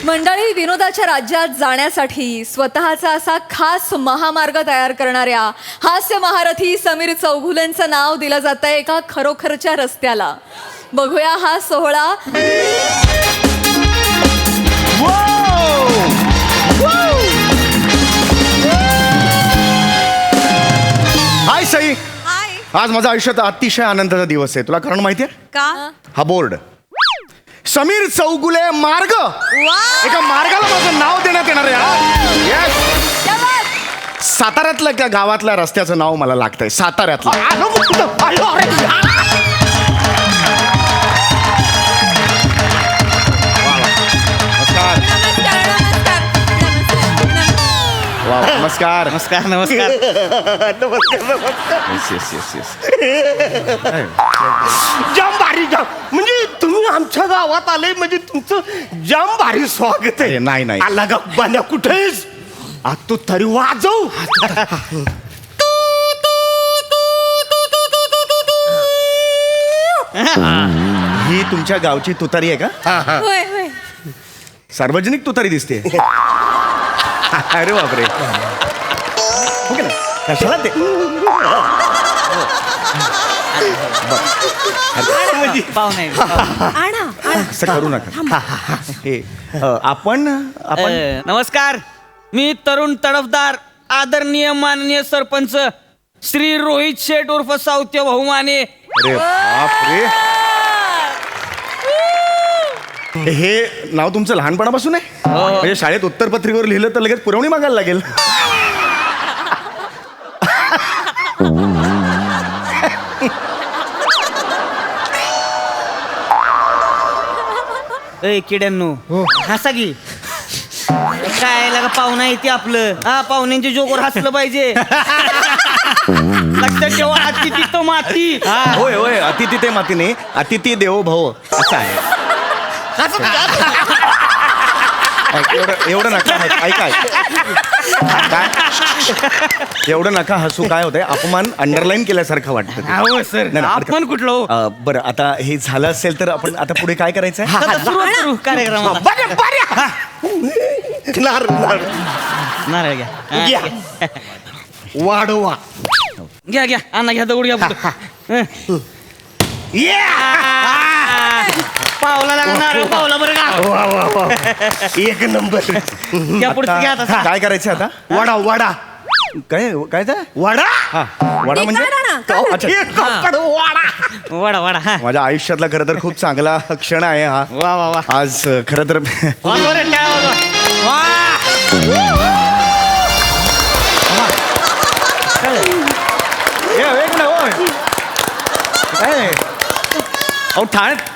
मंडळी, विनोदाच्या राज्यात जाण्यासाठी स्वतःचा असा खास महामार्ग तयार करणाऱ्या हास्य महारथी समीर चौघुलेंचं नाव दिलं जातंय एका खरोखरच्या रस्त्याला. बघूया हा सोहळा. हाय सई. हाय. आज माझा आयुष्यात अतिशय आनंदाचा दिवस आहे. तुला कारण माहितीये का? हा बोर्ड समीर चौगुले मार्ग, एका मार्गाला माझं नाव देण्यात येणार आहे. Yes. साताऱ्यातल्या त्या गावातल्या रस्त्याचं नाव मला लागतंय. साताऱ्यातलं. नमस्कार. नमस्कार नमस्कार. Yes yes yes yes. जाम भारी जाम, म्हणजे तुम्ही आमच्या गावात आले म्हणजे तुमचं जाम भारी स्वागत आहे. नाही नाही आला गा बाण्या कुठेस? तू तरी वाजव. ही तुमच्या गावची तुतारी आहे का? होय होय. सार्वजनिक तुतारी दिसते. अरे बापरे. ओके ना, कशाला ते पाहुणे असं करू नका. हे आपण नमस्कार. मी तरुण तडफदार आदरणीय माननीय सरपंच श्री रोहित शेठ उर्फ सावत्य बहुमाने. अरे बापरे. हे नाव तुमचं लहानपणापासून आहे? म्हणजे शाळेत उत्तरपत्रिकेवर लिहिलं तर लगेच पुरवणी मागायला लागेल. ए किड्यांनो, हसा की. काय लागा पाहुणा येते आपलं. हा, पाहुण्यांच्या जोगवर हसलं पाहिजे. लक्षात ठेवा, अति तिथं माती. होय होय, अतिथी ते माती नाही, अतिथी देवो भव असं आहे. एवढं नका ऐका. काय एवढं नका हसू. काय होतंय, अपमान अंडरलाईन केल्यासारखं वाटतं. हो सर, आपण कुठलं? बरं, आता हे झालं असेल तर आपण आता पुढे काय करायचंय? सुरुवात करू कार्यक्रमाला. नारळ घ्या. वाढवा. घ्या घ्या, आणा घ्या, दगड घ्या पुढं. पावला लागा नारळ, पावला बरं का. वा वा वा, एक नंबर. घ्या पुढचं घ्या आता. काय करायचं आता? वाडा वाडा काय काय ते? वाडा. हा, वडा म्हणजे अच्छा. वाडा. वाडा वाडा. हा, माझ्या आयुष्यातला खरं तर खूप चांगला क्षण आहे हा. वा वा वा. आज खरं तर बरं, टाळ्या वाजवा. वा.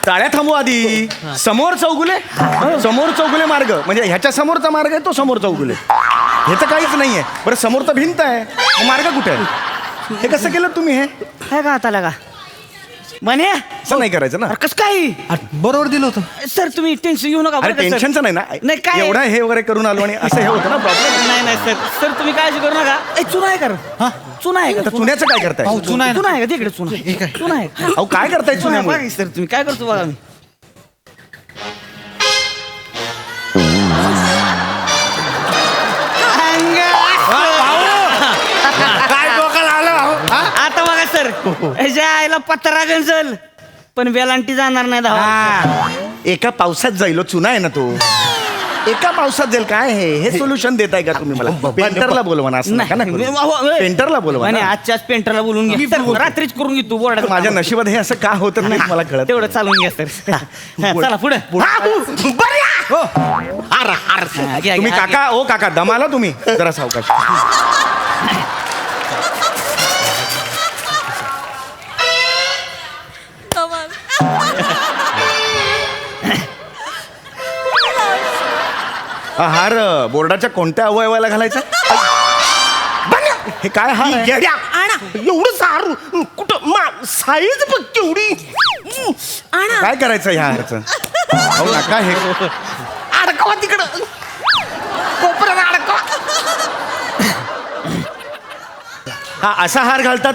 टाळ्या थांबू आधी. समोर चौगुले मार्ग म्हणजे ह्याच्या समोरचा मार्ग आहे, तो समोर चौगुले. हे तर काहीच नाहीये. बरं, समोर तर भिंत आहे, मार्ग कुठे आहे? हे कसं केलं तुम्ही? हे काय का आता लागा म्हणे असं नाही करायचं ना. कस काय बरोबर दिलं होतं सर, तुम्ही टेन्शन घेऊ नका. अरे बरं का, सर? टेन्शनचं नाही ना. नाही, काय? एवढं हे वगैरे करून आलो आणि असं हे होतं ना प्रॉब्लेम. नाही नाही सर, सर तुम्ही काळजी करू नका. ए, चुना आहे का? हा? चुना आहे का? तर चुन्याचं काय करताय? अहो, चुना आहे ना. चुना आहे का? तिकडे चुना हे काय? चुना आहे. अहो, काय करताय चुन्यामुळे? बघा सर, तुम्ही काय करतो बघा. मी काय डोक्याला आलं? आता बघा सर, ह्याच्या आईला पत्रा गंजल पण वेलांटी जाणार नाही धावा. एका पावसात जाईल हो, चुना आहे ना तो. एका पावसात जाईल. काय हे सोल्युशन देताय का तुम्ही मला? पेंटरला बोलवा ना. असं नका ना करू. पेंटरला बोलवा आणि ना. आजच्याच पेंटरला बोलून घ्या सर. रात्रीच करून घेतो बोर्डात. माझ्या नशिबात हे असं का होतं नाही मला कळत. तेवढं चालून घ्या सर. चला पुढे. हो. तुम्ही काका, ओ काका, दमाला तुम्ही जरा सावकाश. हा हार बोर्डाच्या कोणत्या अवयवाला घालायचा? हे काय हार आहे? येड्या. एवढं सारू कुठं साईज बघ केवढी. काय करायचं ह्या हारचं? अहो नका हे. अडकवा तिकडं, कोपऱ्यात अडकवा. हा असा हार घालतात.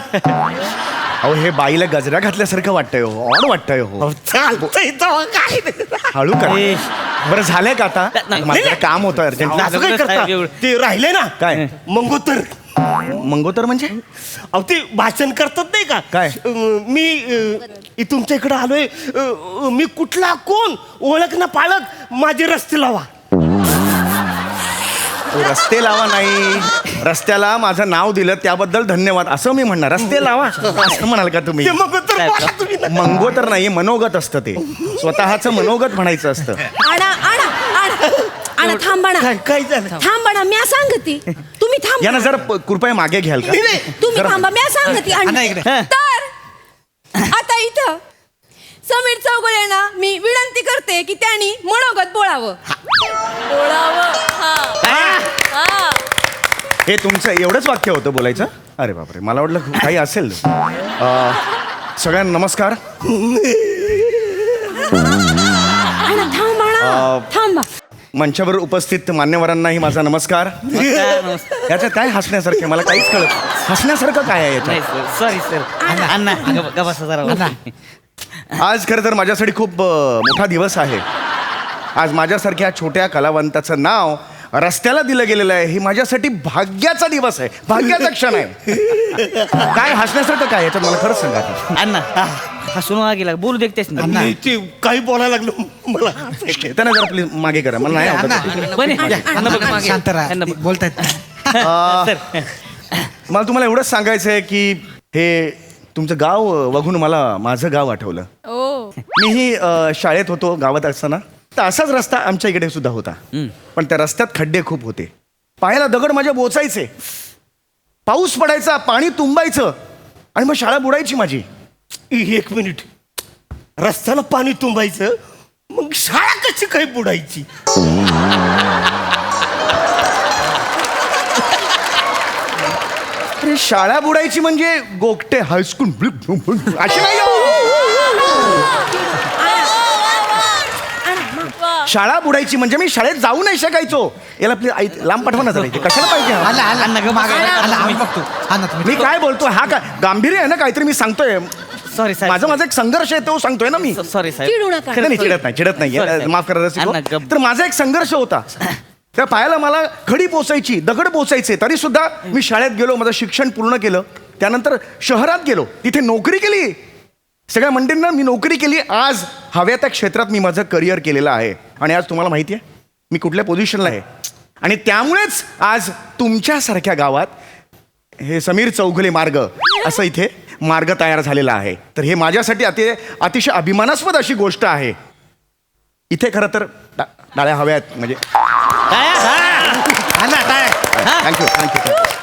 अहो हे बाईला गजरा घातल्यासारखं वाटतंय हो. ऑड वाटतंय हो. चालतंय तेव्हा काय. हळू करा. ए, बरं झालंय का आता नाही. माझं जरा काम होतं अर्जंट असं काय करता एवढं. ते राहिले ना काय? मंगोतर मंगोतर म्हणजे अहो ते भाषण करतात नाही का काय? मी तुमच्या इकडे आलोय मी कुठला कोण ओळख ना पाळक माझे रस्ते लावा. रस्ते लावा नाही रस्त्याला माझं नाव दिलं त्याबद्दल धन्यवाद असं मी म्हणणार रस्ते लावा असं म्हणाल का तुम्ही ते मंगोतर बोला तुम्ही ना. मंगोतर नाही मनोगत असतं ते स्वतःचं मनोगत म्हणायचं असतं आणा आणा आणा आणा थांबा ना काय झालं थांबा ना मी सांगते तुम्ही थांबा यांना जरा कृपया मागे घ्याल का तुम्ही जरा- थांबा मी सांगते तर आता इथं समीर चौगुलेंना मी विनंती करते की त्यांनी मनोगत बोलावं. हे तुमचं एवढंच वाक्य होतं बोलायचं अरे बापरे मला वाटलं काही असेल सगळ्यांना नमस्कार आणा थांबा ना थांबा मंचावर उपस्थित मान्यवरांनाही माझा नमस्कार याच्यात काय हसण्यासारखं मला काहीच कळत हसण्यासारखं काय आहे नाही याच्यात सर सॉरी सर अण्णा गबासा जरा आज खरं तर माझ्यासाठी खूप मोठा दिवस आहे आज माझ्यासारख्या छोट्या कलावंताचं नाव रस्त्याला दिलं गेलेलं आहे ही माझ्यासाठी भाग्याचा दिवस आहे भाग्याचा क्षण आहे काय हसण्यासारखं काय याच्यात मला खरंच सांगा अण्णा हसून गेला बोलू देखतेस ना नाही, ते काही बोलायला लागलं मला हसायचं. त्यांना जरा प्लीज मागे करा मला नाही आवडत पण अण्णा बघ मागे. शांत राहा अण्णा बघ. बोलतायत सर मला तुम्हाला एवढंच सांगायचं आहे की हे तुमचं गाव बघून मला माझं गाव आठवलं ओ मीही शाळेत होतो गावात असताना तर असाच रस्ता आमच्या इकडे सुद्धा होता पण त्या रस्त्यात खड्डे खूप होते पायाला दगड माझ्या बोचायचे पाऊस पडायचा पाणी तुंबायचं आणि मग शाळा बुडायची माझी एक मिनिट रस्त्याला पाणी तुंबायचं मग शाळा कशी काही बुडायची अरे शाळा बुडायची म्हणजे गोगटे हायस्कूल अशी नाही हो. शाळा बुडायची म्हणजे मी शाळेत जाऊ नाही शकायचो याला आपली आई लांब पाठवा ना जरा इथे. कशाला पाहिजे हा? आला आला अण्णा ग मागे आला आम्ही बघतो आणा तुम्ही मी काय बोलतोय हा काय गांभीर्य आहे ना काहीतरी मी सांगतोय सॉरी माझा एक संघर्ष आहे तो सांगतोय ना मी सॉरी साहेब चिडू नका नाही, नाही, चिडत नाही Sorry, साहेब. माफ करा रसिको. अण्णा, गप. तर माझा एक संघर्ष होता त्या पायाला मला खडी पोचायची दगड पोचायचे तरी सुद्धा मी शाळेत गेलो माझं शिक्षण पूर्ण केलं त्यानंतर शहरात गेलो तिथे नोकरी केली सगळ्या मंडळींना मी नोकरी केली आज हव्या त्या क्षेत्रात मी माझं करिअर केलेलं आहे आणि आज तुम्हाला माहिती आहे मी कुठल्या पोझिशनला आहे आणि त्यामुळेच आज तुमच्यासारख्या गावात हे समीर चौगुले मार्ग असं इथे मार्ग तयार झालेला आहे तर हे माझ्यासाठी अतिशय अभिमानास्पद अशी गोष्ट आहे इथे खरं तर डाळ्या हव्यात म्हणजे थँक्यू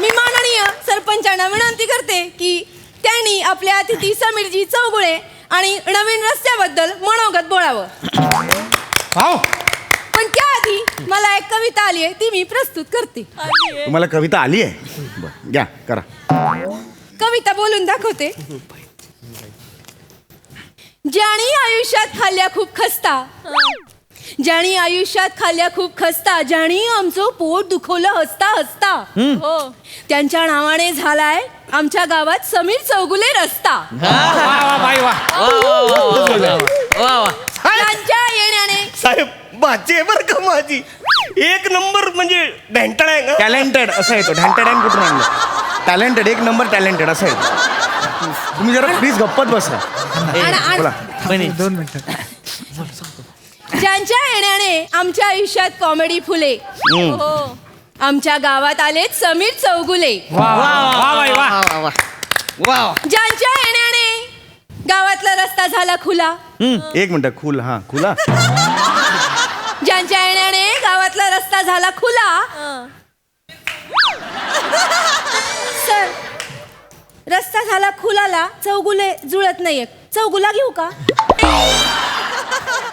मी माननीय सरपंचांना विनंती करते की त्यांनी आपल्या अतिथी समीरजी चौगुळे आणि नवीन रस्त्याबद्दल मनोगत बोलावं पण त्याआधी मला एक कविता आली आहे ती मी प्रस्तुत करते तुम्हाला कविता आली आहे बरं घ्या करा कविता बोलून दाखवते ज्यानी आयुष्यात खाल्ल्या खूप खस्ता ज्यानी आयुष्यात खाल्ल्या खूप खस्ता ज्यानी आमचं पोट दुखवलं हसता हसता हो त्यांच्या नावाने झालाय आमच्या गावात समीर चौगुले रस्ता त्यांच्या येण्याने साहेब बाचे बर का माझी एक नंबर म्हणजे ढेंटाळ आहे ना टॅलेंटेड असं येतो ढॅन्टेड कुठून आणलं टॅलेंटेड एक नंबर टॅलेंटेड असं येतो तुम्ही जरा प्लीज गप्पत बसा बोला बने 2 मिनिटं ज्यांच्या येण्याने आमच्या आयुष्यात कॉमेडी फुले हो आमच्या गावात आले समीर चौगुले ज्यांच्या येण्याने गावातला रस्ता झाला खुला एक मिनिट खुला खुला ज्यांच्या येण्याने गावातला रस्ता झाला खुला सर रस्ता झाला खुलाला चौगुले जुळत नाहीये चौगुला घेऊ का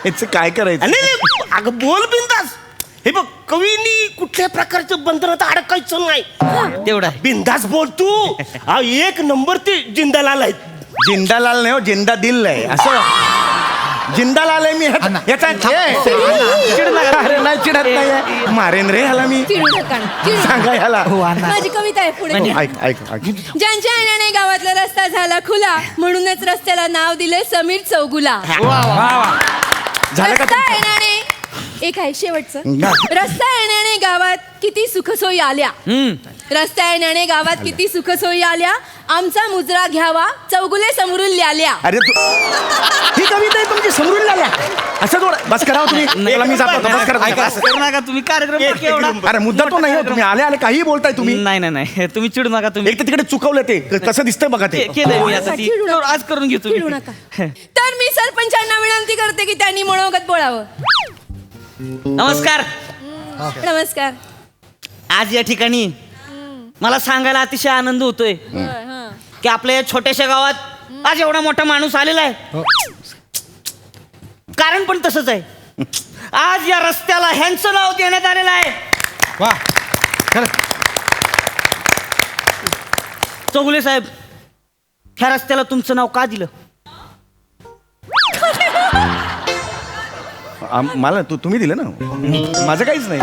याचं काय करायचं नाही, नाही, अगं बोल बिंदास हे बघ कवीनी कुठल्या प्रकारचं बंधनात अडकायचं नाही तेवढा आहे. बिंदास बोल तू हा एक नंबर ते जिंदालाल आहेत जिंदालाल नाही हो जिंदा दिल आहे असं जिंदालाल आहे मी याचा अरे नाही चिडत नाही मारेन रे ह्याला मी चिडू नका ना, चिडू नका. सांगा ह्याला माझी कविता आहे पुढे ऐक ऐक ऐक ज्यांच्या येण्याने गावातला रस्ता झाला खुला म्हणूनच रस्त्याला नाव दिले समीर चौगुला झालं का रस्ता येण्याने एक आहे शेवटचं. ना. रस्ता येण्याने गावात किती सुखसोयी आल्या. रस्ता येण्याने गावात किती सुखसोयी आल्या. आमचा मुजरा घ्यावा चौगुले समोरून ल्याल्या. अरे तू ही कविता आहे तुमची समजून झाल्या असं थोडं बस करा हो तुम्ही. मला मी जातो आता, बस करा तुम्ही. असं करू नका तुम्ही कार्यक्रम एक एवढा नंबर. अरे मुद्दा तो नाही हो, तुम्ही आले आले काही बोलताय तुम्ही. नाही नाही नाही तुम्ही चिडू नका तुम्ही एक तर तिकडे चुकवलं ते कसं दिसतंय बघा ते. केलंय मी आता ती चिडू नका. आज करून घेतो चिडू नका. तर मी सरपंचांना विनंती करते की त्यांनी मनोगत बोलावं. नमस्कार. नमस्कार. आज या ठिकाणी मला सांगायला अतिशय आनंद होतोय की आपल्या या छोट्याशा गावात आज एवढा मोठा माणूस आलेला आहे. कारण पण तसंच आहे. आज या रस्त्याला ह्यांचं नाव देण्यात आलेलं आहे. वा खरं चौगुले साहेब, ह्या रस्त्याला तुमचं नाव का दिलं? मला तुम्ही दिलं ना, माझं काहीच नाही.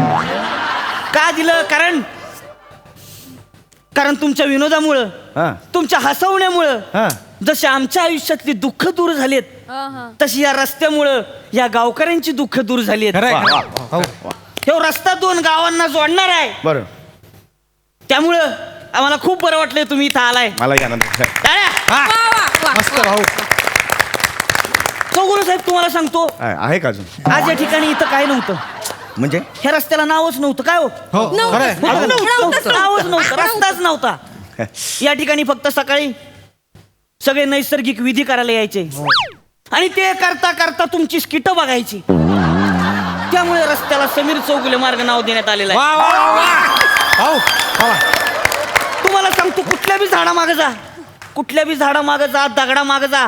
का दिलं? कारण तुमच्या विनोदामुळं, हा तुमच्या हसवण्यामुळं हा जसे आमच्या आयुष्यातली दुःख दूर झालीत, तशी या रस्त्यामुळं या गावकऱ्यांची दुःख दूर झाली खरं वा, आहे, वा, खरं आहे. हो. हे रस्ता 2 गावांना जोडणार आहे. बरं त्यामुळं आम्हाला खूप बरं वाटलंय तुम्ही इथं आलाय. मलाही आनंद आहे. टाळ्या. हा, वा वा वा. मस्त भाऊ. चौगुले साहेब, तुम्हाला सांगतो, आहे का अजून आज या ठिकाणी इथं काय नव्हतं. म्हणजे ह्या रस्त्याला नावच नव्हतं. काय हो? हो खरं आहे. नावच नव्हतं, रस्ताच नव्हता. या ठिकाणी फक्त सकाळी सगळे नैसर्गिक विधी करायला यायचे आणि ते करता करता तुमची स्किट बघायची. त्यामुळे रस्त्याला समीर चौगुले मार्ग नाव देण्यात आलेलं आहे. वा वा वा भाऊ वा. तुम्हाला सांगतो, कुठल्या बी झाडा मागे जा, कुठल्या बी झाडा मागे जा, दगडा मागे जा,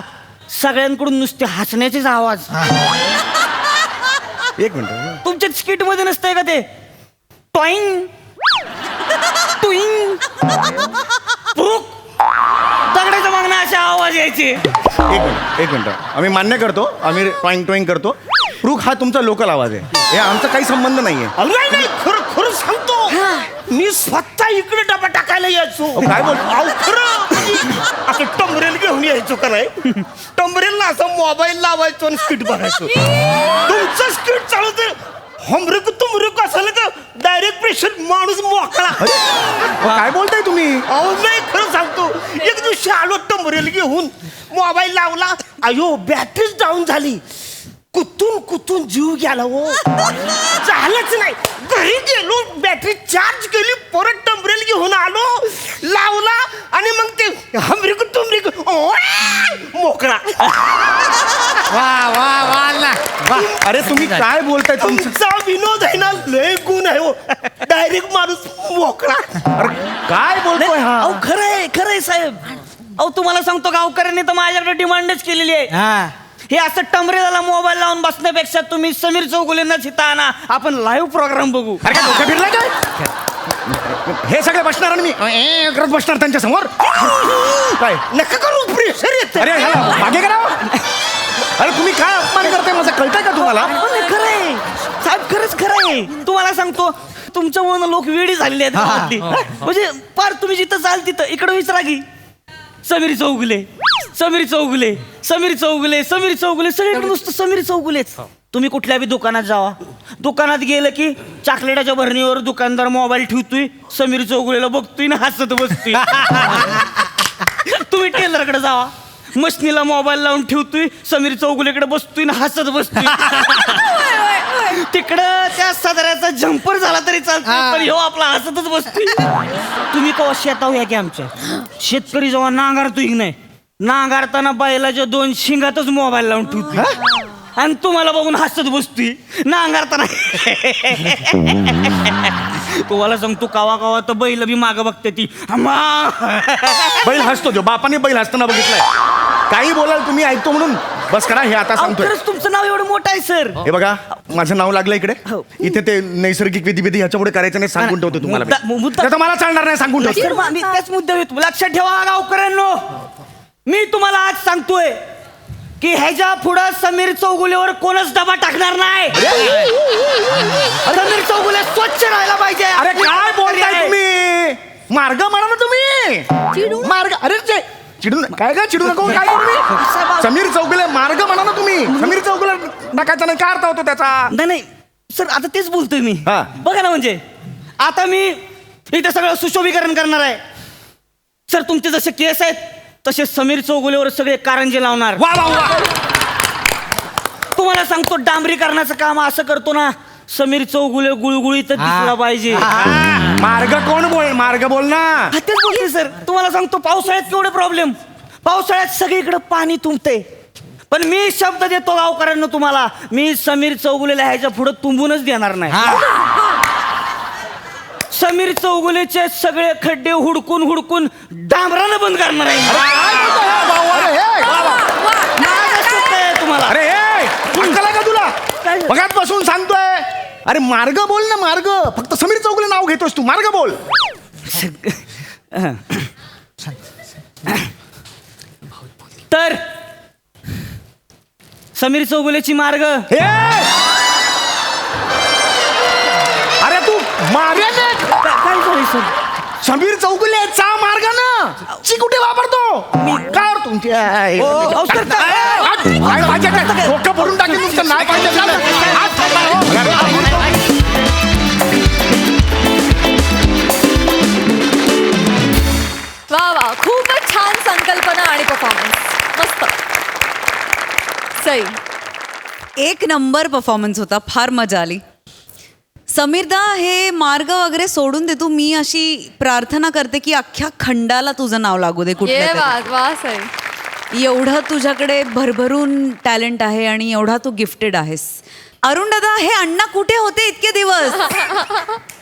सगळ्यांकडून नुसते हसण्याचेच आवाज. एक मिनिट. तुमच्या स्किट मध्ये नसतंय का ते टॉईंग टुईंग पुरुक दगडाच्या मागणं असे आवाज यायचे. एक मिनिट आम्ही मान्य करतो, आम्ही टॉईंग टॉईंग करतो. प्रूक हा तुमचा लोकल आवाज आहे, हे आमचा काही संबंध नाहीये. नाही नाही, खरं खरं सांगतो, मी स्वतः इकडे डबा टाकायला यायचो. काय बोल अहो खरं असं टंबरेल घेऊन यायचो का नाही. टंबरेलला असं मोबाईल लावायचो आणि स्किट बघायचो. तुमचं स्किट चालू तर हमरेक तुमरेक असेल तर डायरेक्ट प्रेशर माणूस मोकळा. काय बोलताय तुम्ही? अहो नाही, खरं सांगतो, एक दिवशी आलो टंबरेल घेऊन, मोबाईल लावला, अयो बॅटरीच डाऊन झाली. कुतून कुतून जीव गेला हो. झालंच नाही. घरी गेलो, बॅटरी चार्ज केली, परत टंबरेल घेऊन आलो, लावला आणि मग ते हमरिक तुमरिक मोकळा. वा वा वा ना वा. अरे तुम्ही काय बोलताय? तुमचं तुमचा विनोद आहे ना, लय गुण आहे हो. डायरेक्ट माणूस मोकळा. अरे काय बोलतोय हा? अहो खरंय खरंय साहेब. अहो तुम्हाला सांगतो, गावकऱ्यांनी तर माझ्याकडे डिमांडच केलेली आहे. हा हे असं टमरेला मोबाईल लावून बसण्यापेक्षा तुम्ही समीर चौगुलेंनाच इथं आणा, आपण लाईव्ह प्रोग्राम बघू. अरे काय डोकं फिरलंय काय? हे सगळे बसणार आणि मी करत बसणार त्यांच्या समोर. काय नका करू, प्रेशर येत. अरे ह्याला मागे करा. अरे तुम्ही काय अपमान करताय माझं कळतंय का तुम्हाला? खरंय साहेब, खरंच खरंय. तुम्हाला सांगतो, तुमच्यामुळे लोक वेडी झालेली आहेत गावातली. म्हणजे पार तुम्ही जिथं जाल तिथं इकडे विचारा की समीर चौगुले, समीर चौगुले, समीर चौगुले, समीर चौगुले, सगळीकडे नुसतं समीर चौगुलेच. तुम्ही कुठल्या बी दुकानात जावा, दुकानात गेलं की चॉकलेटाच्या भरणीवर दुकानदार मोबाईल ठेवतोय, समीर चौगुलेला बघतोय ना हसत बसतोय. तुम्ही टेलरकडे जावा, मशनीला मोबाईल लावून ठेवतोय, समीर चौगुलेकडे बसतोय ना हसत बसतोय. तिकडं त्या सदऱ्याचा जम्पर झाला तरी चालतोय, पण ह्यो आपला हसतच बसतोय. तुम्ही कवा शेताव या की आमच्या शेतकरी जेव्हा नांगारतोय की नाही, नांगारताना बैलाच्या 2 शिंगातच मोबाईल लावून ठेवतोय आणि तुम्हाला बघून हसत बसतोय नांगारताना. तुम्हाला सांगतो, कावा कावा तर बैल बी मागं बघते ती. बैल हसतो जो, बापाने बैल हसताना बघितलाय. काही बोलाल तुम्ही, ऐकतो म्हणून बस करा. हे आता सांगतोय. खरंच तुमचं नाव एवढं मोठं आहे सर. हे बघा, माझं नाव लागलं इकडे. हो. इथे ते नैसर्गिक विधी ह्याच्या पुढे करायचं नाही, सांगून ठेवतो तुम्हाला मी. मुद्दा- त्याचं मला चालणार नाही, सांगून ठेवतो. सर, मी त्याच मुद्द्यावर येतो. लक्षात ठेवा गावकऱ्यांनो, मी तुम्हाला आज सांगतोय की ह्याच्या पुढं समीर चौगुलेवर कोणच डबा टाकणार नाही. समीर चौगुले स्वच्छ राहायला पाहिजे. अरे काय बोलताय तुम्ही? मार्ग म्हणा ना तुम्ही. मार्ग, अरे ते चिडून काय का चिडू नको. काय तुम्ही? समीर चौगुले मार्ग म्हणा ना तुम्ही. समीर चौगुले टाकायचा नाही, काय अर्थ होतो त्याचा? नाही नाही, सर आता तेच बोलतोय मी. हा. बघा ना, म्हणजे आता मी इथे सगळं सुशोभीकरण करणार आहे. सर तुमचे जसे केस आहेत तसे समीर चौगुलेवर सगळे कारंजे लावणार. वा वा वा. तुम्हाला सांगतो, डांबरीकरणाचं काम असं करतो ना, समीर चौगुले गुळगुळीत दिसला पाहिजे. मार्ग बोल ना. हा, तेच बोलते सर. तुम्हाला सांगतो, पावसाळ्यात केवढे प्रॉब्लेम. पावसाळ्यात सगळीकडे पाणी तुंबते, पण मी शब्द देतो गावकऱ्यांना तुम्हाला, मी समीर चौगुलेला ह्याच्या पुढे तुंबूनच देणार नाही. समीर चौगुलेचे सगळे खड्डे हुडकून हुडकून डांबरानं बंद करणार आहे. माझं सत्य आहे तुम्हाला. अरे अक्कल आहे का तुला? काय? बघात बसून सांगतोय. अरे मार्ग बोल ना, मार्ग. फक्त समीर चौगुले नाव घेतोस तू, मार्ग बोल. तर समीर चौगुलेची मार्ग. हे अरे तू मार्ग काय झालं सर? समीर चौगुलेचा मार्ग ना ची कुठे वापरतो मी काय तुमची अहो, सर, डोकं भरून टाकेल तुमचं. नाही पाहिजे वा वा, खूपच छान संकल्पना आणि परफॉर्मन्स. मस्त. सई. एक नंबर परफॉर्मन्स होता, फार मजा आली. समीरदा, हे मार्ग वगैरे सोडून दे तू. मी अशी प्रार्थना करते की अख्ख्या खंडाला तुझं नाव लागू दे ये कुठल्या वा वा सई. तरी. एवढं तुझ्याकडे भरभरून टॅलेंट आहे आणि एवढा तू गिफ्टेड आहेस. अरुण दादा, हे अण्णा कुठे होते इतके दिवस?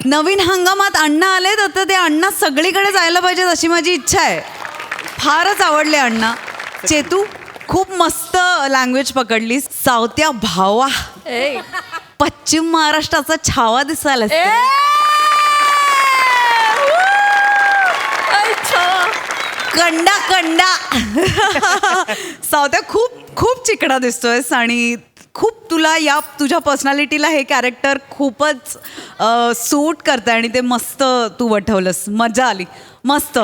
नवीन हंगामात अण्णा आलेत, आता ते अण्णा सगळीकडे जायला पाहिजेत अशी माझी इच्छा आहे. फारच आवडले अण्णा. चेतू, खूप मस्त लँग्वेज पकडलीस. सावत्या भावा, ए. पश्चिम महाराष्ट्राचा छावा दिसायला. ए. अच्छा. कंडा कंडा. सावत्या, खूप खूप चिकणा दिसतोयस आणि खूप तुला या तुझ्या पर्सनॅलिटीला हे कॅरेक्टर खूपच सूट करतं आणि ते मस्त तू वठवलंस. मजा आली. मस्त.